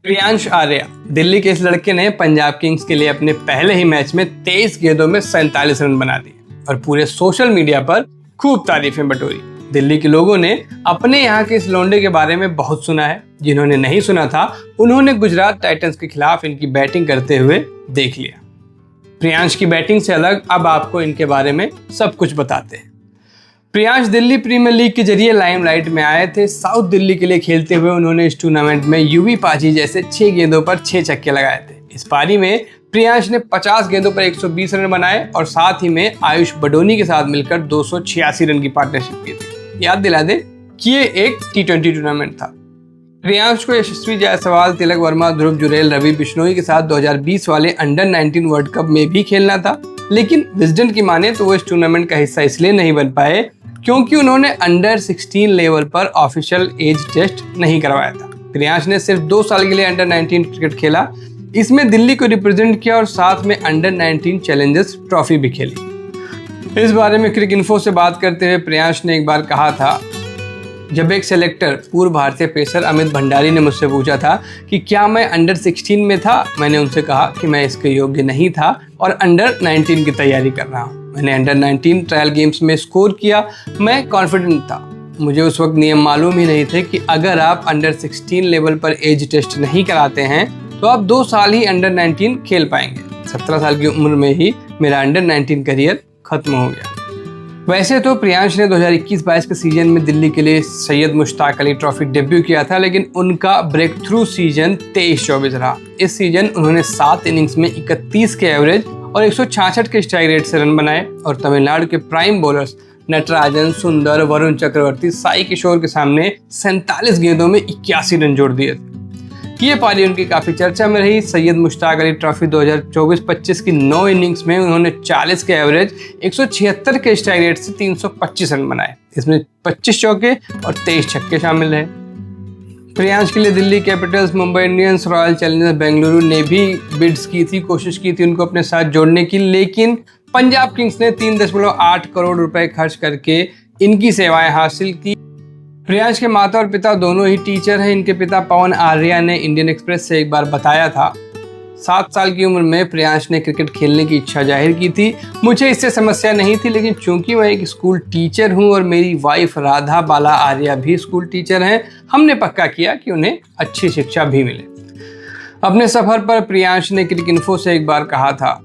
प्रियांश आर्या, दिल्ली के इस लड़के ने पंजाब किंग्स के लिए अपने पहले ही मैच में 23 गेंदों में 47 रन बना दिए और पूरे सोशल मीडिया पर खूब तारीफें बटोरी। दिल्ली के लोगों ने अपने यहाँ के इस लौंडे के बारे में बहुत सुना है। जिन्होंने नहीं सुना था उन्होंने गुजरात टाइटंस के खिलाफ इनकी बैटिंग करते हुए देख लिया। प्रियांश की बैटिंग से अलग अब आपको इनके बारे में सब कुछ बताते हैं। प्रियांश दिल्ली प्रीमियर लीग के जरिए लाइमलाइट में आए थे। साउथ दिल्ली के लिए खेलते हुए उन्होंने इस टूर्नामेंट में यूवी पाजी जैसे 6 गेंदों पर 6 छक्के लगाए थे। इस पारी में प्रियांश ने 50 गेंदों पर 120 रन बनाए और साथ ही में आयुष बडोनी के साथ मिलकर 286 रन की पार्टनरशिप की थी। याद दिला दे कि ये एक T20 टूर्नामेंट था। प्रियांश को यशस्वी जायसवाल, तिलक वर्मा, ध्रुव जुरैल, रवि बिश्नोई के साथ 2020 वाले अंडर 19 वर्ल्ड कप में भी खेलना था, लेकिन विजडन की माने तो वो इस टूर्नामेंट का हिस्सा इसलिए नहीं बन पाए क्योंकि उन्होंने अंडर 16 लेवल पर ऑफिशियल एज टेस्ट नहीं करवाया था। प्रियांश ने सिर्फ 2 साल के लिए अंडर 19 क्रिकेट खेला। इसमें दिल्ली को रिप्रेजेंट किया और साथ में अंडर 19 चैलेंजर्स ट्रॉफी भी खेली। इस बारे में क्रिक इन्फो से बात करते हुए प्रियांश ने एक बार कहा था, जब एक सेलेक्टर पूर्व भारतीय पेसर अमित भंडारी ने मुझसे पूछा था कि क्या मैं अंडर 16 में था, मैंने उनसे कहा कि मैं इसके योग्य नहीं था और अंडर 19 की तैयारी कर रहा हूँ। मैंने अंडर 19 ट्रायल गेम्स में स्कोर किया। मैं कॉन्फिडेंट था। मुझे उस वक्त नियम मालूम ही नहीं थे कि अगर आप अंडर 16 लेवल पर एज टेस्ट नहीं कराते हैं तो आप 2 साल ही अंडर 19 खेल पाएंगे। 17 साल की उम्र में ही मेरा अंडर 19 करियर खत्म हो गया। वैसे तो प्रियांश ने 2021-22 के सीजन में दिल्ली के लिए सैयद मुश्ताक अली ट्रॉफी डेब्यू किया था, लेकिन उनका ब्रेक थ्रू सीजन 23-24 रहा। इस सीजन उन्होंने 7 इनिंग्स में 31 के एवरेज और 166 के स्ट्राइक रेट से रन बनाए और तमिलनाडु के प्राइम बॉलर्स नटराजन, सुंदर, वरुण चक्रवर्ती, साई किशोर के सामने 47 गेंदों में 81 रन जोड़ दिए थे। ये पारी उनकी काफी चर्चा में रही। सैयद मुश्ताक अली ट्रॉफी 2024-25 की 9 इनिंग्स में उन्होंने 40 के एवरेज, 176 के स्ट्राइक रेट से 325 रन बनाए। इसमें 25 चौके और 23 छक्के शामिल रहे। प्रियांश के लिए Delhi Capitals, Mumbai Indians, royal Challengers Bengaluru ने भी बिड्स की थी, कोशिश की थी उनको अपने साथ जोड़ने की, लेकिन पंजाब किंग्स ने 3.8 करोड़ रुपए खर्च करके इनकी सेवाएं हासिल की। प्रियांश के माता और पिता दोनों ही टीचर हैं। इनके पिता पवन आर्या ने इंडियन एक्सप्रेस से एक बार बताया था, 7 साल की उम्र में प्रियांश ने क्रिकेट खेलने की इच्छा जाहिर की थी। मुझे इससे समस्या नहीं थी, लेकिन चूंकि मैं एक स्कूल टीचर हूं और मेरी वाइफ राधा बाला आर्या भी स्कूल टीचर हैं, हमने पक्का किया कि उन्हें अच्छी शिक्षा भी मिले। अपने सफर पर प्रियांश ने क्रिक इन्फो से एक बार कहा था,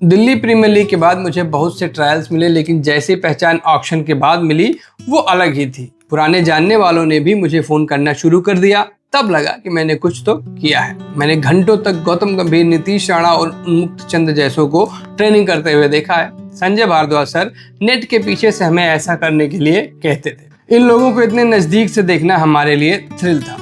दिल्ली प्रीमियर लीग के बाद मुझे बहुत से ट्रायल्स मिले, लेकिन जैसी पहचान ऑक्शन के बाद मिली वो अलग ही थी। पुराने जानने वालों ने भी मुझे फोन करना शुरू कर दिया। तब लगा कि मैंने कुछ तो किया है। मैंने घंटों तक गौतम गंभीर, नीतीश राणा और उन्मुक्त चंद जैसों को ट्रेनिंग करते हुए देखा है। संजय भारद्वाज सर नेट के पीछे से हमें ऐसा करने के लिए कहते थे। इन लोगों को इतने नजदीक से देखना हमारे लिए थ्रिल था।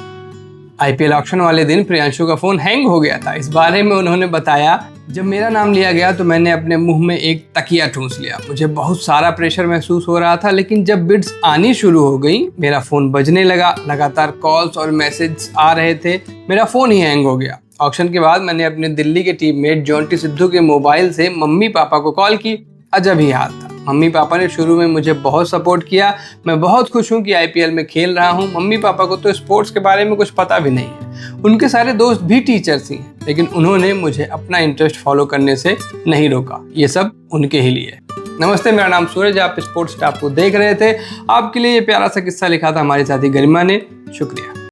IPL ऑक्शन वाले दिन प्रियांशु का फोन हैंग हो गया था। इस बारे में उन्होंने बताया, जब मेरा नाम लिया गया तो मैंने अपने मुंह में एक तकिया ठूंस लिया। मुझे बहुत सारा प्रेशर महसूस हो रहा था, लेकिन जब बिड्स आनी शुरू हो गई, मेरा फोन बजने लगा। लगातार कॉल्स और मैसेज आ रहे थे। मेरा फोन ही हैंग हो गया। ऑक्शन के बाद मैंने अपने दिल्ली के टीममेट जॉन्टी सिद्धू के मोबाइल से मम्मी पापा को कॉल की। अजब ही हाल था। मम्मी पापा ने शुरू में मुझे बहुत सपोर्ट किया। मैं बहुत खुश हूँ कि IPL में खेल रहा हूँ। मम्मी पापा को तो स्पोर्ट्स के बारे में कुछ पता भी नहीं है। उनके सारे दोस्त भी टीचर्स ही हैं, लेकिन उन्होंने मुझे अपना इंटरेस्ट फॉलो करने से नहीं रोका। ये सब उनके ही लिए। नमस्ते, मेरा नाम सूरज, आप स्पोर्ट्स स्टाफ को देख रहे थे। आपके लिए ये प्यारा सा किस्सा लिखा था हमारी साथी गरिमा ने। शुक्रिया।